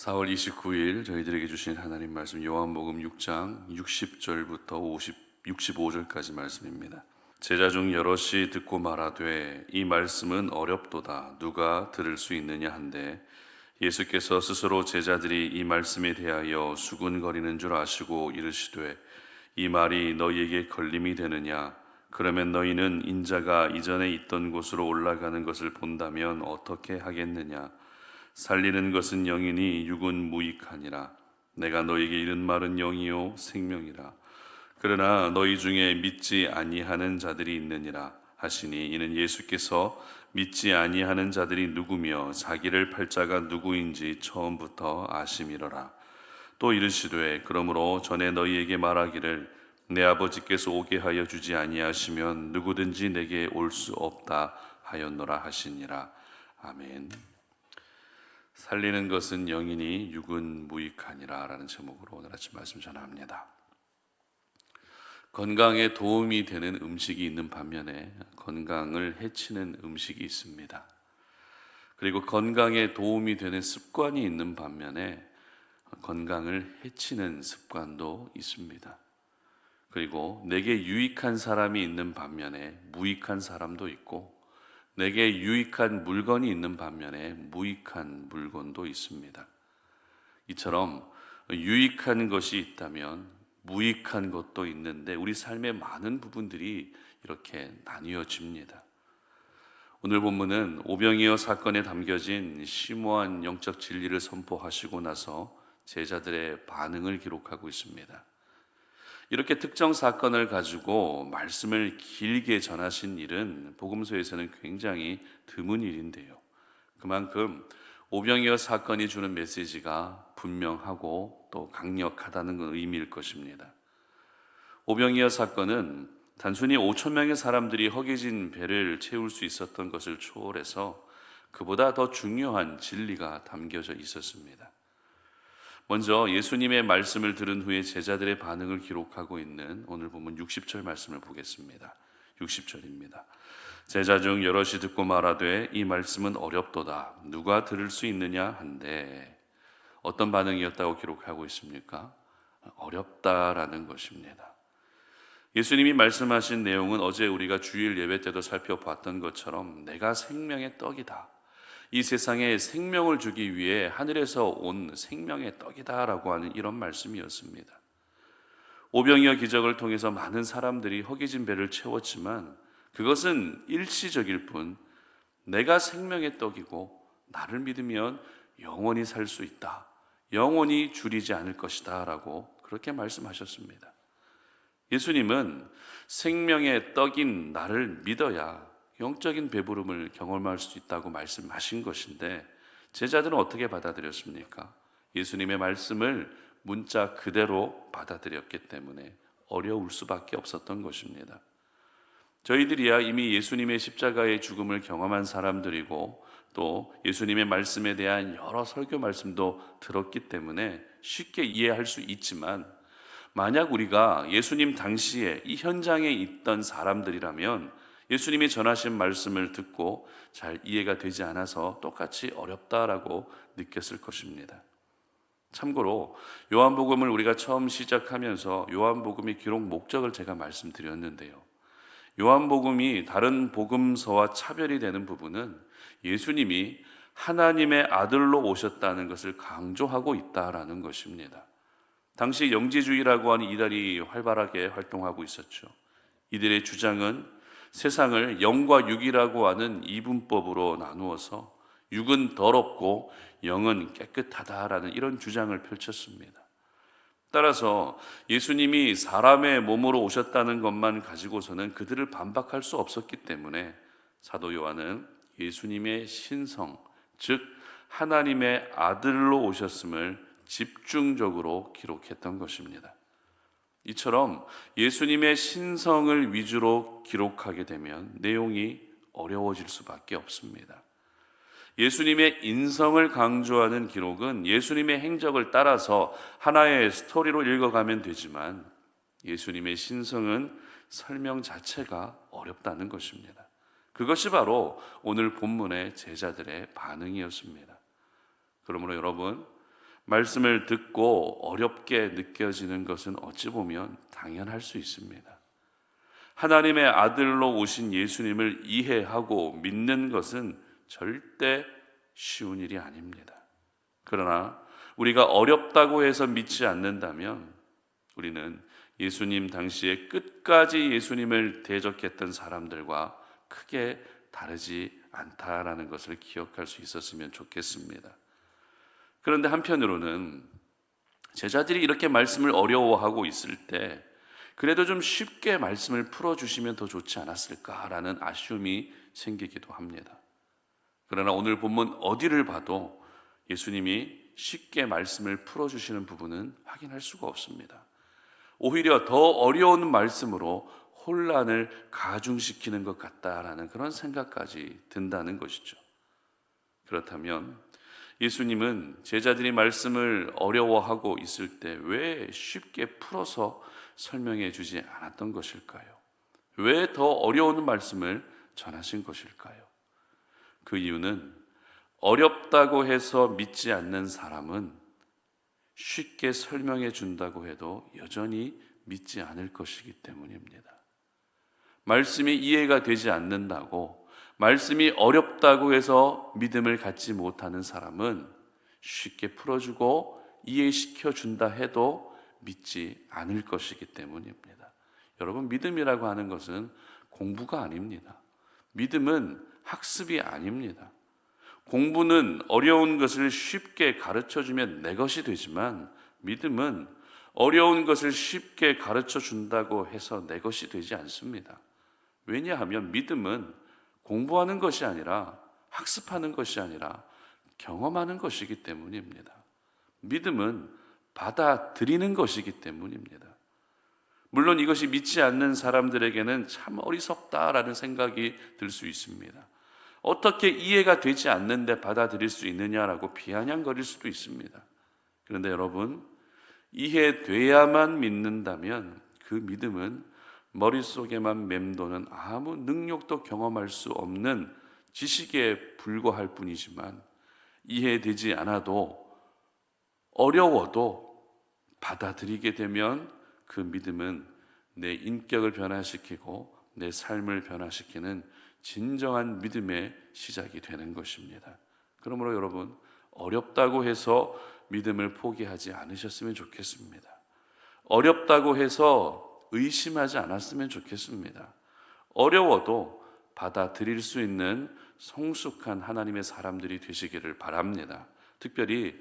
4월 29일 저희들에게 주신 하나님 말씀 요한복음 6장 60절부터 65절까지 말씀입니다. 제자 중 여럿이 듣고 말하되 이 말씀은 어렵도다 누가 들을 수 있느냐 한데 예수께서 스스로 제자들이 이 말씀에 대하여 수군거리는 줄 아시고 이르시되 이 말이 너희에게 걸림이 되느냐 그러면 너희는 인자가 이전에 있던 곳으로 올라가는 것을 본다면 어떻게 하겠느냐 살리는 것은 영이니 육은 무익하니라. 내가 너에게 이른 말은 영이요 생명이라. 그러나 너희 중에 믿지 아니하는 자들이 있느니라 하시니 이는 예수께서 믿지 아니하는 자들이 누구며 자기를 팔 자가 누구인지 처음부터 아심이로라. 또 이르시되 그러므로 전에 너희에게 말하기를 내 아버지께서 오게 하여 주지 아니하시면 누구든지 내게 올 수 없다 하였노라 하시니라. 아멘. 살리는 것은 영이니 육은 무익하니라 라는 제목으로 오늘 아침 말씀 전합니다. 건강에 도움이 되는 음식이 있는 반면에 건강을 해치는 음식이 있습니다. 그리고 건강에 도움이 되는 습관이 있는 반면에 건강을 해치는 습관도 있습니다. 그리고 내게 유익한 사람이 있는 반면에 무익한 사람도 있고 내게 유익한 물건이 있는 반면에 무익한 물건도 있습니다. 이처럼 유익한 것이 있다면 무익한 것도 있는데 우리 삶의 많은 부분들이 이렇게 나뉘어집니다. 오늘 본문은 오병이어 사건에 담겨진 심오한 영적 진리를 선포하시고 나서 제자들의 반응을 기록하고 있습니다. 이렇게 특정 사건을 가지고 말씀을 길게 전하신 일은 복음서에서는 굉장히 드문 일인데요. 그만큼 오병이어 사건이 주는 메시지가 분명하고 또 강력하다는 의미일 것입니다. 오병이어 사건은 단순히 5천 명의 사람들이 허기진 배를 채울 수 있었던 것을 초월해서 그보다 더 중요한 진리가 담겨져 있었습니다. 먼저 예수님의 말씀을 들은 후에 제자들의 반응을 기록하고 있는 오늘 본문 60절 말씀을 보겠습니다. 60절입니다. 제자 중 여럿이 듣고 말하되 이 말씀은 어렵도다 누가 들을 수 있느냐 한데 어떤 반응이었다고 기록하고 있습니까? 어렵다라는 것입니다. 예수님이 말씀하신 내용은 어제 우리가 주일 예배 때도 살펴봤던 것처럼 내가 생명의 떡이다, 이 세상에 생명을 주기 위해 하늘에서 온 생명의 떡이다라고 하는 이런 말씀이었습니다. 오병이어 기적을 통해서 많은 사람들이 허기진 배를 채웠지만 그것은 일시적일 뿐 내가 생명의 떡이고 나를 믿으면 영원히 살 수 있다, 영원히 줄이지 않을 것이다 라고 그렇게 말씀하셨습니다. 예수님은 생명의 떡인 나를 믿어야 영적인 배부름을 경험할 수 있다고 말씀하신 것인데 제자들은 어떻게 받아들였습니까? 예수님의 말씀을 문자 그대로 받아들였기 때문에 어려울 수밖에 없었던 것입니다. 저희들이야 이미 예수님의 십자가의 죽음을 경험한 사람들이고 또 예수님의 말씀에 대한 여러 설교 말씀도 들었기 때문에 쉽게 이해할 수 있지만 만약 우리가 예수님 당시에 이 현장에 있던 사람들이라면 예수님이 전하신 말씀을 듣고 잘 이해가 되지 않아서 똑같이 어렵다라고 느꼈을 것입니다. 참고로 요한복음을 우리가 처음 시작하면서 요한복음의 기록 목적을 제가 말씀드렸는데요. 요한복음이 다른 복음서와 차별이 되는 부분은 예수님이 하나님의 아들로 오셨다는 것을 강조하고 있다라는 것입니다. 당시 영지주의라고 하는 이달이 활발하게 활동하고 있었죠. 이들의 주장은 세상을 영과 육이라고 하는 이분법으로 나누어서 육은 더럽고 영은 깨끗하다라는 이런 주장을 펼쳤습니다. 따라서 예수님이 사람의 몸으로 오셨다는 것만 가지고서는 그들을 반박할 수 없었기 때문에 사도 요한은 예수님의 신성, 즉 하나님의 아들로 오셨음을 집중적으로 기록했던 것입니다. 이처럼 예수님의 신성을 위주로 기록하게 되면 내용이 어려워질 수밖에 없습니다. 예수님의 인성을 강조하는 기록은 예수님의 행적을 따라서 하나의 스토리로 읽어가면 되지만 예수님의 신성은 설명 자체가 어렵다는 것입니다. 그것이 바로 오늘 본문의 제자들의 반응이었습니다. 그러므로 여러분, 말씀을 듣고 어렵게 느껴지는 것은 어찌 보면 당연할 수 있습니다. 하나님의 아들로 오신 예수님을 이해하고 믿는 것은 절대 쉬운 일이 아닙니다. 그러나 우리가 어렵다고 해서 믿지 않는다면 우리는 예수님 당시에 끝까지 예수님을 대적했던 사람들과 크게 다르지 않다라는 것을 기억할 수 있었으면 좋겠습니다. 그런데 한편으로는 제자들이 이렇게 말씀을 어려워하고 있을 때 그래도 좀 쉽게 말씀을 풀어주시면 더 좋지 않았을까라는 아쉬움이 생기기도 합니다. 그러나 오늘 본문 어디를 봐도 예수님이 쉽게 말씀을 풀어주시는 부분은 확인할 수가 없습니다. 오히려 더 어려운 말씀으로 혼란을 가중시키는 것 같다라는 그런 생각까지 든다는 것이죠. 그렇다면 예수님은 제자들이 말씀을 어려워하고 있을 때 왜 쉽게 풀어서 설명해 주지 않았던 것일까요? 왜 더 어려운 말씀을 전하신 것일까요? 그 이유는 어렵다고 해서 믿지 않는 사람은 쉽게 설명해 준다고 해도 여전히 믿지 않을 것이기 때문입니다. 말씀이 이해가 되지 않는다고, 말씀이 어렵다고 해서 믿음을 갖지 못하는 사람은 쉽게 풀어주고 이해시켜 준다 해도 믿지 않을 것이기 때문입니다. 여러분, 믿음이라고 하는 것은 공부가 아닙니다. 믿음은 학습이 아닙니다. 공부는 어려운 것을 쉽게 가르쳐주면 내 것이 되지만 믿음은 어려운 것을 쉽게 가르쳐 준다고 해서 내 것이 되지 않습니다. 왜냐하면 믿음은 공부하는 것이 아니라 학습하는 것이 아니라 경험하는 것이기 때문입니다. 믿음은 받아들이는 것이기 때문입니다. 물론 이것이 믿지 않는 사람들에게는 참 어리석다라는 생각이 들 수 있습니다. 어떻게 이해가 되지 않는데 받아들일 수 있느냐라고 비아냥거릴 수도 있습니다. 그런데 여러분, 이해돼야만 믿는다면 그 믿음은 머릿속에만 맴도는 아무 능력도 경험할 수 없는 지식에 불과할 뿐이지만 이해되지 않아도 어려워도 받아들이게 되면 그 믿음은 내 인격을 변화시키고 내 삶을 변화시키는 진정한 믿음의 시작이 되는 것입니다. 그러므로 여러분, 어렵다고 해서 믿음을 포기하지 않으셨으면 좋겠습니다. 어렵다고 해서 의심하지 않았으면 좋겠습니다. 어려워도 받아들일 수 있는 성숙한 하나님의 사람들이 되시기를 바랍니다. 특별히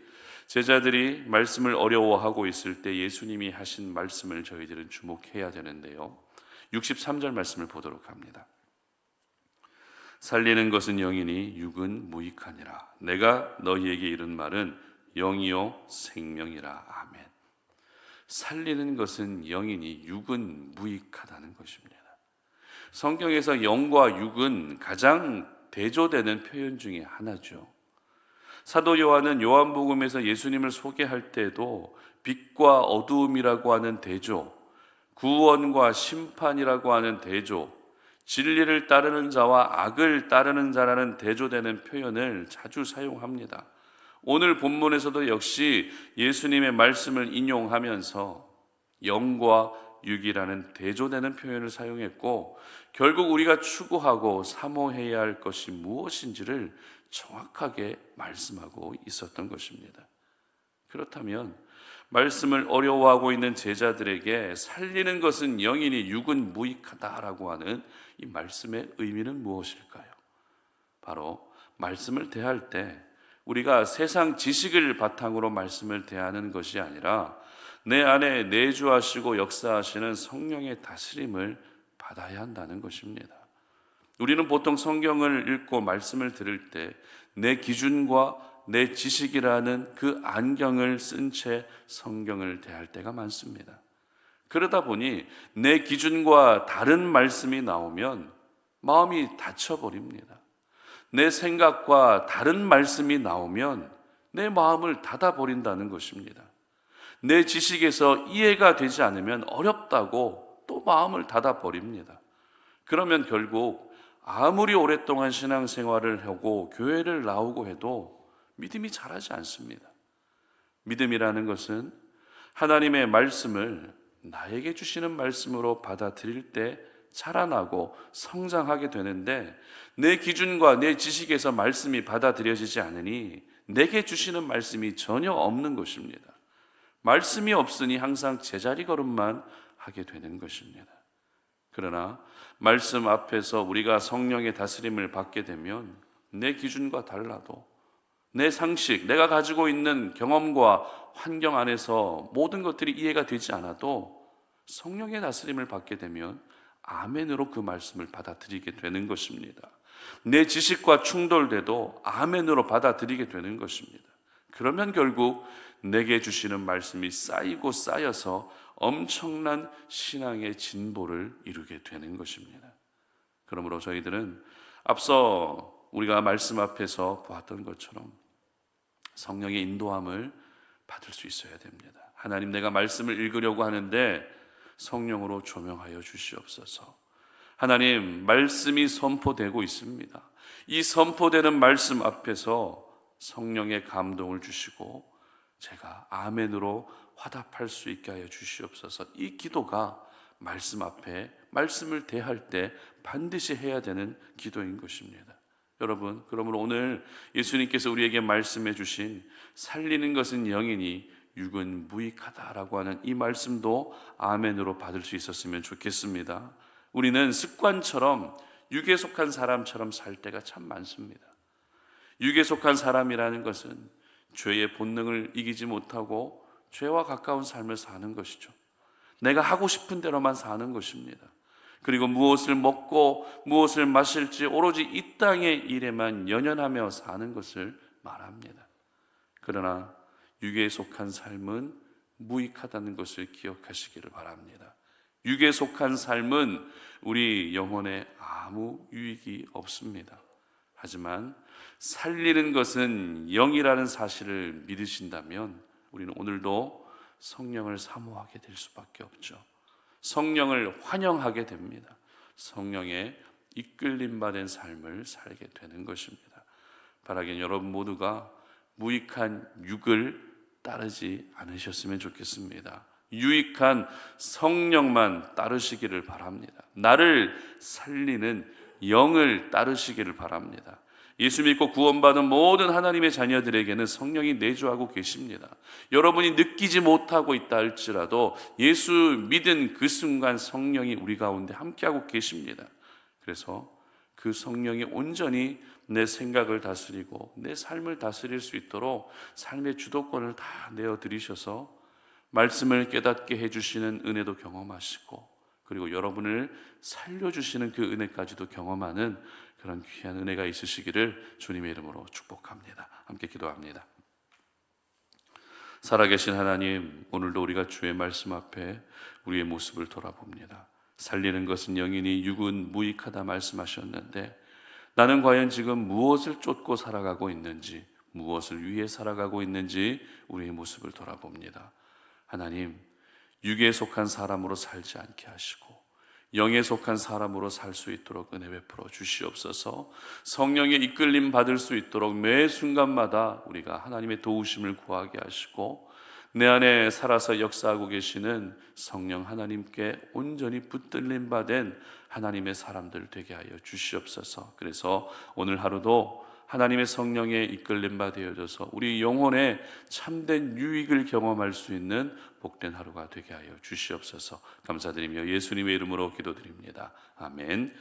제자들이 말씀을 어려워하고 있을 때 예수님이 하신 말씀을 저희들은 주목해야 되는데요. 63절 말씀을 보도록 합니다. 살리는 것은 영이니 육은 무익하니라. 내가 너희에게 이른 말은 영이요 생명이라. 아멘. 살리는 것은 영이니 육은 무익하다는 것입니다. 성경에서 영과 육은 가장 대조되는 표현 중에 하나죠. 사도 요한은 요한복음에서 예수님을 소개할 때도 빛과 어두움이라고 하는 대조, 구원과 심판이라고 하는 대조, 진리를 따르는 자와 악을 따르는 자라는 대조되는 표현을 자주 사용합니다. 오늘 본문에서도 역시 예수님의 말씀을 인용하면서 영과 육이라는 대조되는 표현을 사용했고, 결국 우리가 추구하고 사모해야 할 것이 무엇인지를 정확하게 말씀하고 있었던 것입니다. 그렇다면 말씀을 어려워하고 있는 제자들에게 살리는 것은 영이니 육은 무익하다라고 하는 이 말씀의 의미는 무엇일까요? 바로 말씀을 대할 때 우리가 세상 지식을 바탕으로 말씀을 대하는 것이 아니라 내 안에 내주하시고 역사하시는 성령의 다스림을 받아야 한다는 것입니다. 우리는 보통 성경을 읽고 말씀을 들을 때 내 기준과 내 지식이라는 그 안경을 쓴 채 성경을 대할 때가 많습니다. 그러다 보니 내 기준과 다른 말씀이 나오면 마음이 닫혀버립니다. 내 생각과 다른 말씀이 나오면 내 마음을 닫아버린다는 것입니다. 내 지식에서 이해가 되지 않으면 어렵다고 또 마음을 닫아버립니다. 그러면 결국 아무리 오랫동안 신앙생활을 하고 교회를 나오고 해도 믿음이 자라지 않습니다. 믿음이라는 것은 하나님의 말씀을 나에게 주시는 말씀으로 받아들일 때 자라나고 성장하게 되는데, 내 기준과 내 지식에서 말씀이 받아들여지지 않으니 내게 주시는 말씀이 전혀 없는 것입니다. 말씀이 없으니 항상 제자리 걸음만 하게 되는 것입니다. 그러나 말씀 앞에서 우리가 성령의 다스림을 받게 되면 내 기준과 달라도, 내 상식, 내가 가지고 있는 경험과 환경 안에서 모든 것들이 이해가 되지 않아도 성령의 다스림을 받게 되면 아멘으로 그 말씀을 받아들이게 되는 것입니다. 내 지식과 충돌돼도 아멘으로 받아들이게 되는 것입니다. 그러면 결국 내게 주시는 말씀이 쌓이고 쌓여서 엄청난 신앙의 진보를 이루게 되는 것입니다. 그러므로 저희들은 앞서 우리가 말씀 앞에서 보았던 것처럼 성령의 인도함을 받을 수 있어야 됩니다. 하나님, 내가 말씀을 읽으려고 하는데 성령으로 조명하여 주시옵소서. 하나님, 말씀이 선포되고 있습니다. 이 선포되는 말씀 앞에서 성령의 감동을 주시고 제가 아멘으로 화답할 수 있게 하여 주시옵소서. 이 기도가 말씀 앞에 말씀을 대할 때 반드시 해야 되는 기도인 것입니다. 여러분, 그러므로 오늘 예수님께서 우리에게 말씀해 주신 살리는 것은 영이니 육은 무익하다라고 하는 이 말씀도 아멘으로 받을 수 있었으면 좋겠습니다. 우리는 습관처럼 육에 속한 사람처럼 살 때가 참 많습니다. 육에 속한 사람이라는 것은 죄의 본능을 이기지 못하고 죄와 가까운 삶을 사는 것이죠. 내가 하고 싶은 대로만 사는 것입니다. 그리고 무엇을 먹고 무엇을 마실지 오로지 이 땅의 일에만 연연하며 사는 것을 말합니다. 그러나 육에 속한 삶은 무익하다는 것을 기억하시기를 바랍니다. 육에 속한 삶은 우리 영혼에 아무 유익이 없습니다. 하지만 살리는 것은 영이라는 사실을 믿으신다면 우리는 오늘도 성령을 사모하게 될 수밖에 없죠. 성령을 환영하게 됩니다. 성령의 이끌림 받은 삶을 살게 되는 것입니다. 바라기는 여러분 모두가 무익한 육을 따르지 않으셨으면 좋겠습니다. 유익한 성령만 따르시기를 바랍니다. 나를 살리는 영을 따르시기를 바랍니다. 예수 믿고 구원받은 모든 하나님의 자녀들에게는 성령이 내주하고 계십니다. 여러분이 느끼지 못하고 있다 할지라도 예수 믿은 그 순간 성령이 우리 가운데 함께하고 계십니다. 그래서 그 성령이 온전히 내 생각을 다스리고 내 삶을 다스릴 수 있도록 삶의 주도권을 다 내어드리셔서 말씀을 깨닫게 해주시는 은혜도 경험하시고, 그리고 여러분을 살려주시는 그 은혜까지도 경험하는 그런 귀한 은혜가 있으시기를 주님의 이름으로 축복합니다. 함께 기도합니다. 살아계신 하나님, 오늘도 우리가 주의 말씀 앞에 우리의 모습을 돌아봅니다. 살리는 것은 영이니 육은 무익하다 말씀하셨는데 나는 과연 지금 무엇을 쫓고 살아가고 있는지, 무엇을 위해 살아가고 있는지 우리의 모습을 돌아봅니다. 하나님, 육에 속한 사람으로 살지 않게 하시고 영에 속한 사람으로 살 수 있도록 은혜 베풀어 주시옵소서. 성령의 이끌림 받을 수 있도록 매 순간마다 우리가 하나님의 도우심을 구하게 하시고 내 안에 살아서 역사하고 계시는 성령 하나님께 온전히 붙들림 받은 하나님의 사람들 되게 하여 주시옵소서. 그래서 오늘 하루도 하나님의 성령에 이끌림 받아져서 우리 영혼에 참된 유익을 경험할 수 있는 복된 하루가 되게 하여 주시옵소서. 감사드리며 예수님의 이름으로 기도드립니다. 아멘.